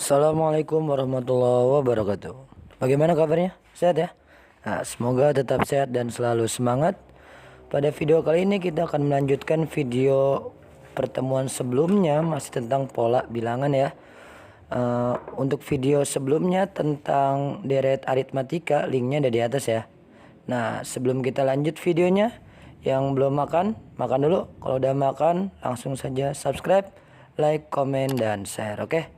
Assalamualaikum warahmatullahi wabarakatuh. Bagaimana kabarnya? Sehat ya? Nah, semoga tetap sehat dan selalu semangat. Pada video kali ini kita akan melanjutkan video pertemuan sebelumnya, masih tentang pola bilangan ya. Untuk video sebelumnya tentang deret aritmatika, linknya ada di atas ya. Nah, sebelum kita lanjut videonya, yang belum makan, makan dulu. Kalau udah makan, langsung saja subscribe, like, komen, dan share, oke?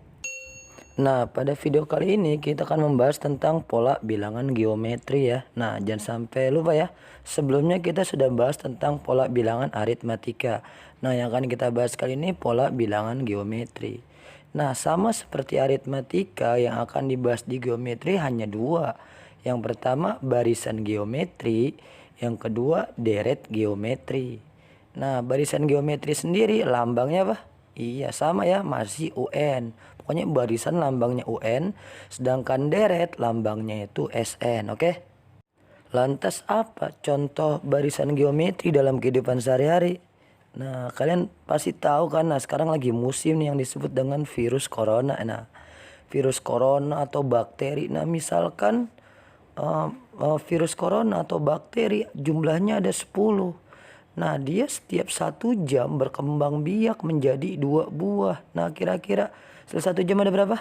Nah, pada video kali ini kita akan membahas tentang pola bilangan geometri ya. Nah, jangan sampai lupa ya. Sebelumnya kita sudah bahas tentang pola bilangan aritmatika. Nah, yang akan kita bahas kali ini pola bilangan geometri. Nah, sama seperti aritmatika, yang akan dibahas di geometri hanya dua. Yang pertama barisan geometri, yang kedua deret geometri. Nah, barisan geometri sendiri lambangnya apa? Iya, sama ya, masih UN. Pokoknya barisan lambangnya UN, sedangkan deret lambangnya itu SN, oke? Lantas apa contoh barisan geometri dalam kehidupan sehari-hari? Nah, kalian pasti tahu kan, nah sekarang lagi musim nih yang disebut dengan virus corona. Nah, virus corona atau bakteri. Nah, misalkan virus corona atau bakteri jumlahnya ada 10. Nah, dia setiap 1 jam berkembang biak menjadi 2 buah. Nah, kira-kira setelah 1 jam ada berapa?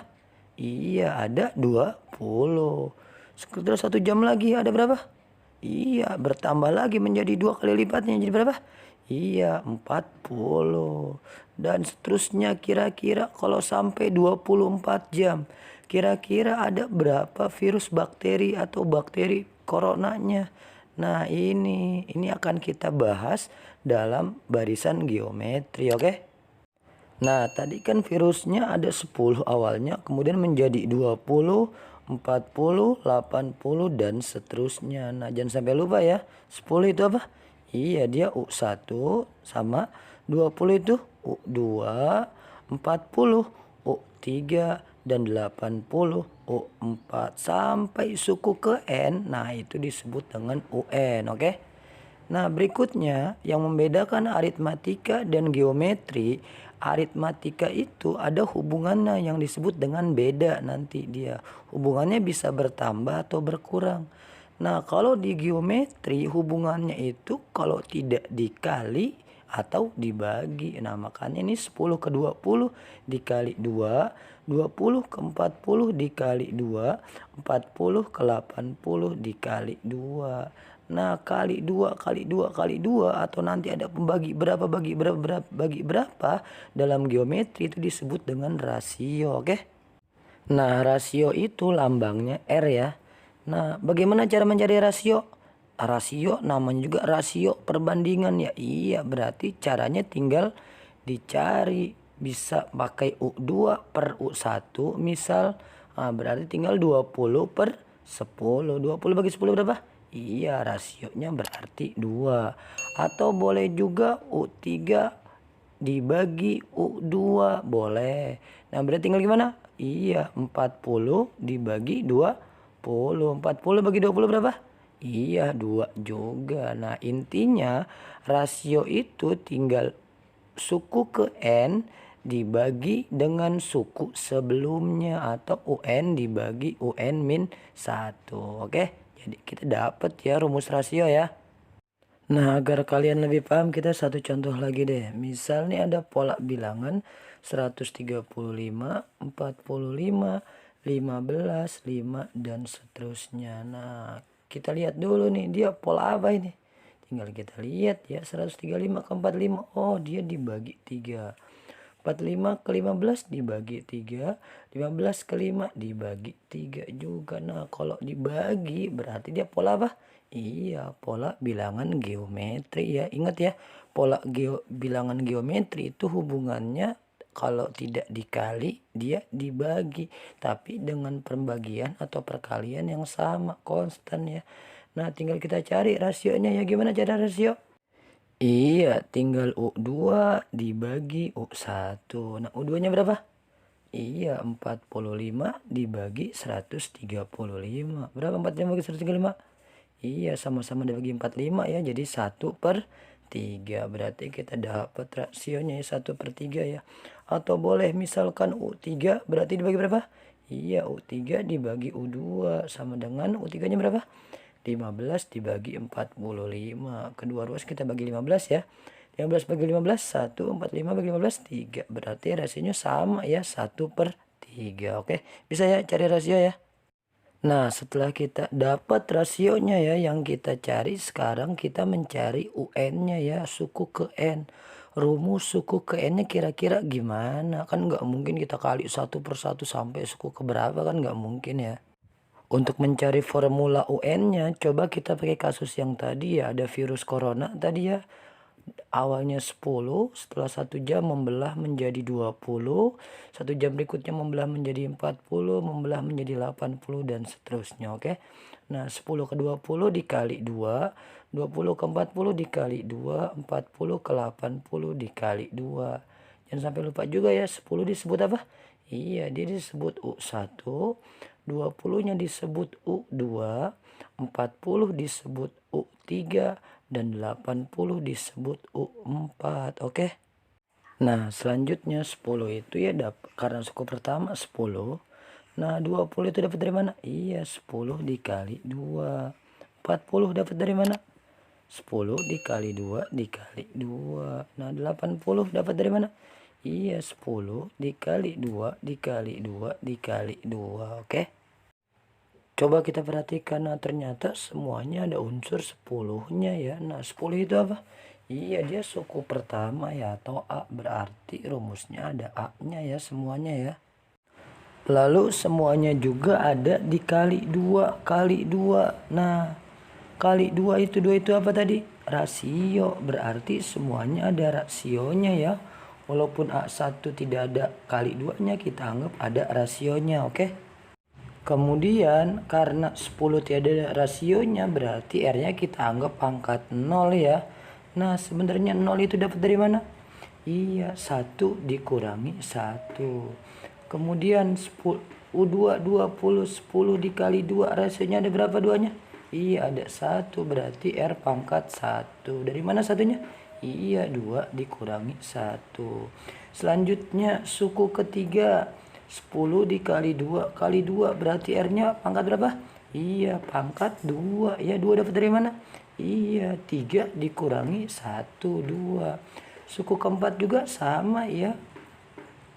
Iya, ada 20. Setelah 1 jam lagi ada berapa? Iya, bertambah lagi menjadi 2 kali lipatnya. Jadi berapa? Iya, 40. Dan seterusnya, kira-kira kalau sampai 24 jam. Kira-kira ada berapa virus bakteri atau bakteri coronanya? Nah, ini akan kita bahas dalam barisan geometri, oke? Nah, tadi kan virusnya ada 10 awalnya, kemudian menjadi 20, 40, 80, dan seterusnya. Nah, jangan sampai lupa ya, 10 itu apa? Iya, dia U1 sama 20 itu U2, 40 U3, dan 80 U4 sampai suku ke N. Nah, itu disebut dengan UN, oke? Nah, berikutnya yang membedakan aritmatika dan geometri, aritmatika itu ada hubungannya yang disebut dengan beda nanti dia. Hubungannya bisa bertambah atau berkurang. Nah, kalau di geometri hubungannya itu kalau tidak dikali atau dibagi. Nah, makanya ini 10 ke 20 dikali 2, 20 ke 40 dikali 2, 40 ke 80 dikali 2. Nah, kali 2 kali 2 kali 2 atau nanti ada pembagi berapa bagi berapa bagi berapa dalam geometri itu disebut dengan rasio, oke? Nah, rasio itu lambangnya R ya. Nah, bagaimana cara mencari rasio? Rasio namanya juga rasio perbandingan ya. Iya, berarti caranya tinggal dicari. Bisa pakai U2 per U1 misal. Nah, berarti tinggal 20 per 10. 20 bagi 10 berapa? Iya, rasionya berarti 2. Atau boleh juga U3 dibagi U2 boleh. Nah, berarti tinggal gimana? Iya, 40 dibagi 20. 40 bagi 20 berapa? Iya, 2 juga. Nah, intinya rasio itu tinggal suku ke N dibagi dengan suku sebelumnya atau UN dibagi UN min 1. Oke, jadi kita dapat ya rumus rasio ya. Nah, agar kalian lebih paham, kita satu contoh lagi deh. Misal nih ada pola bilangan 135, 45, 15, 5, dan seterusnya. Nah, kita lihat dulu nih dia pola apa ini. Tinggal kita lihat ya, 135 ke 45. Oh, dia dibagi 3. 45 ke 15 dibagi 3. 15 ke 5 dibagi 3 juga. Nah, kalau dibagi berarti dia pola apa? Iya, pola bilangan geometri ya. Ingat ya, pola bilangan geometri itu hubungannya kalau tidak dikali dia dibagi, tapi dengan pembagian atau perkalian yang sama, konstan ya. Nah, tinggal kita cari rasionya ya. Gimana cara rasio? Iya, tinggal U2 dibagi U1. Nah, U2-nya berapa? Iya, 45 dibagi 135. Berapa 45 bagi 135? Iya, sama-sama dibagi 45 ya. Jadi 1/3. 3. Berarti kita dapat rasionya ya 1/3 ya. Atau boleh misalkan U3 berarti dibagi berapa? Iya, U3 dibagi U2 sama dengan U3 nya berapa? 15 dibagi 45. Kedua ruas kita bagi 15 ya. 15 bagi 15 1, 45 bagi 15 3. Berarti rasionya sama ya 1/3. Oke, bisa ya cari rasio ya. Nah, setelah kita dapat rasionya ya yang kita cari, sekarang kita mencari UN-nya ya, suku ke N. Rumus suku ke N-nya kira-kira gimana? Kan nggak mungkin kita kali satu per satu sampai suku ke berapa, kan nggak mungkin ya. Untuk mencari formula UN-nya, coba kita pakai kasus yang tadi ya, ada virus corona tadi ya. Awalnya 10, setelah 1 jam membelah menjadi 20, 1 jam berikutnya membelah menjadi 40, membelah menjadi 80 dan seterusnya. Oke. Nah, 10 ke 20 dikali 2, 20 ke 40 dikali 2, 40 ke 80 dikali 2. Jangan sampai lupa juga ya, 10 disebut apa? Iya, dia disebut U1, 20-nya disebut U2, 40 disebut U3, dan 80 disebut U4. Oke. Nah, selanjutnya 10 itu ya karena suku pertama 10. Nah, 20 itu dapat dari mana? Iya, 10 dikali 2. 40 dapat dari mana? 10 dikali 2 dikali 2. Nah, 80 dapat dari mana? Iya, 10 dikali 2 dikali 2 dikali 2. Oke. Coba kita perhatikan, nah ternyata semuanya ada unsur 10-nya ya. Nah, 10 itu apa? Iya, dia suku pertama ya, atau A, berarti rumusnya ada A-nya ya semuanya ya. Lalu semuanya juga ada dikali 2 kali 2. Nah, kali 2 itu apa tadi? Rasio, berarti semuanya ada rasionya ya. Walaupun A1 tidak ada kali 2-nya, kita anggap ada rasionya, oke? Kemudian karena 10 tiada rasionya, berarti R-nya kita anggap pangkat 0 ya. Nah, sebenarnya 0 itu dapat dari mana? Iya, 1 dikurangi 1. Kemudian 10, U2 20, 10 dikali 2, rasionya ada berapa duanya? Iya, ada 1, berarti R pangkat 1. Dari mana satunya? Iya, 2 dikurangi 1. Selanjutnya suku ketiga, 10 dikali 2 kali 2 berarti R-nya pangkat berapa? Iya, pangkat 2. Ya, 2 dapat dari mana? Iya, 3 dikurangi 1, 2. Suku keempat juga sama ya.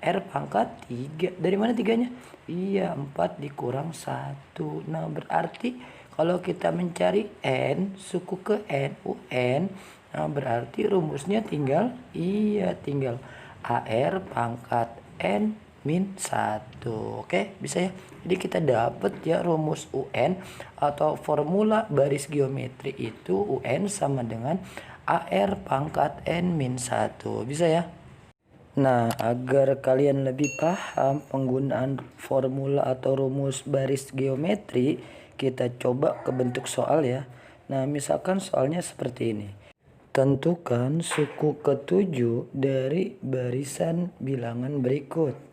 R pangkat 3. Dari mana 3-nya? Iya, 4 dikurang 1. Nah, berarti kalau kita mencari N, suku ke N, UN, nah berarti rumusnya tinggal AR pangkat N min 1. Oke, bisa ya. Jadi kita dapat ya rumus UN atau formula baris geometri itu UN sama dengan AR pangkat N min 1. Bisa ya. Nah, agar kalian lebih paham penggunaan formula atau rumus baris geometri, kita coba ke bentuk soal ya. Nah, misalkan soalnya seperti ini. Tentukan suku ke-7 dari barisan bilangan berikut.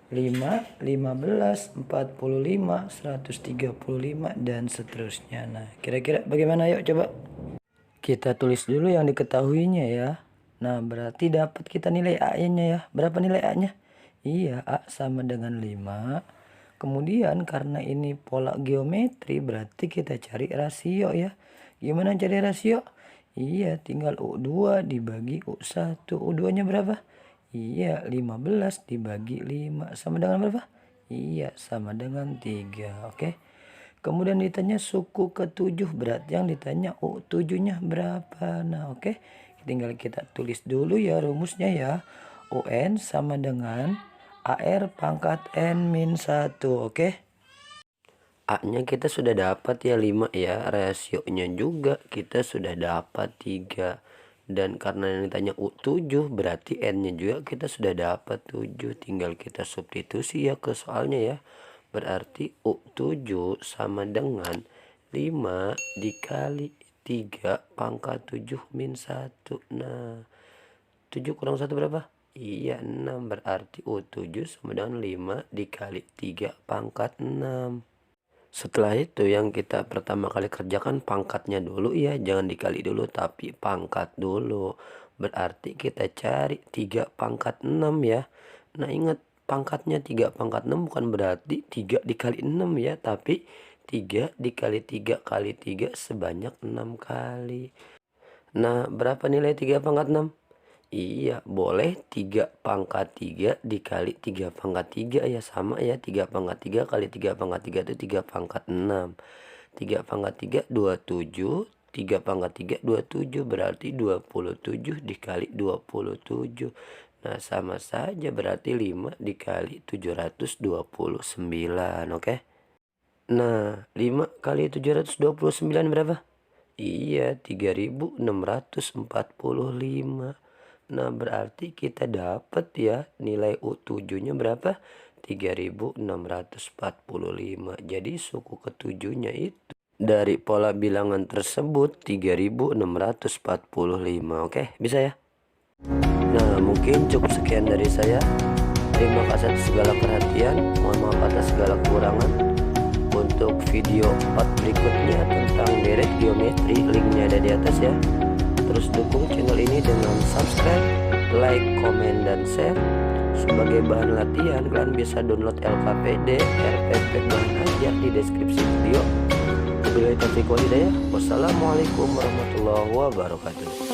5, 15, 45, 135, dan seterusnya. Nah, kira-kira bagaimana? Yuk coba. Kita tulis dulu yang diketahuinya ya. Nah, berarti dapat kita nilai A-nya ya. Berapa nilai A-nya? Iya, A sama dengan 5. Kemudian karena ini pola geometri, berarti kita cari rasio ya. Gimana cari rasio? Iya, tinggal U2 dibagi U1. U2-nya berapa? Iya, 15 dibagi 5 sama dengan berapa? Iya, sama dengan 3. Oke. Kemudian ditanya suku ke-7, berarti yang ditanya U7-nya berapa. Nah, oke. Tinggal kita tulis dulu ya rumusnya ya. UN sama dengan AR pangkat N min 1. Oke. A-nya kita sudah dapat ya 5 ya. Rasionya juga kita sudah dapat 3. Dan karena yang ditanya U7 berarti N-nya juga kita sudah dapat 7. Tinggal kita substitusi ya ke soalnya ya. Berarti U7 sama dengan 5 dikali 3 pangkat 7 min 1. Nah, 7 kurang 1 berapa? Iya, 6. Berarti U7 sama dengan 5 dikali 3 pangkat 6. Setelah itu yang kita pertama kali kerjakan pangkatnya dulu ya, jangan dikali dulu tapi pangkat dulu. Berarti kita cari 3 pangkat 6 ya. Nah ingat pangkatnya 3 pangkat 6 bukan berarti 3 dikali 6 ya, tapi 3 dikali 3 kali 3 sebanyak 6 kali. Nah berapa nilai 3 pangkat 6? Iya, boleh 3 pangkat 3 dikali 3 pangkat 3 ya, sama ya, 3 pangkat 3 kali 3 pangkat 3 itu 3 pangkat 6. 3 pangkat 3 27, 3 pangkat 3 27 berarti 27 dikali 27. Nah, sama saja berarti 5 dikali 729, oke? Nah, 5 kali 729 berapa? Iya, 3645. Nah, berarti kita dapat ya nilai U7-nya berapa? 3645. Jadi suku ketujuhnya itu dari pola bilangan tersebut 3645. Oke, bisa ya? Nah, mungkin cukup sekian dari saya. Terima kasih atas segala perhatian. Mohon maaf atas segala kekurangan. Untuk video part berikutnya tentang deret geometri, linknya ada di atas ya. Terus dukung channel ini dengan subscribe, like, komen, dan share. Sebagai bahan latihan, kalian bisa download LKPD, RPP bahan ajar di deskripsi video. Wabillahi taufiq wal hidayah. Wassalamualaikum warahmatullahi wabarakatuh.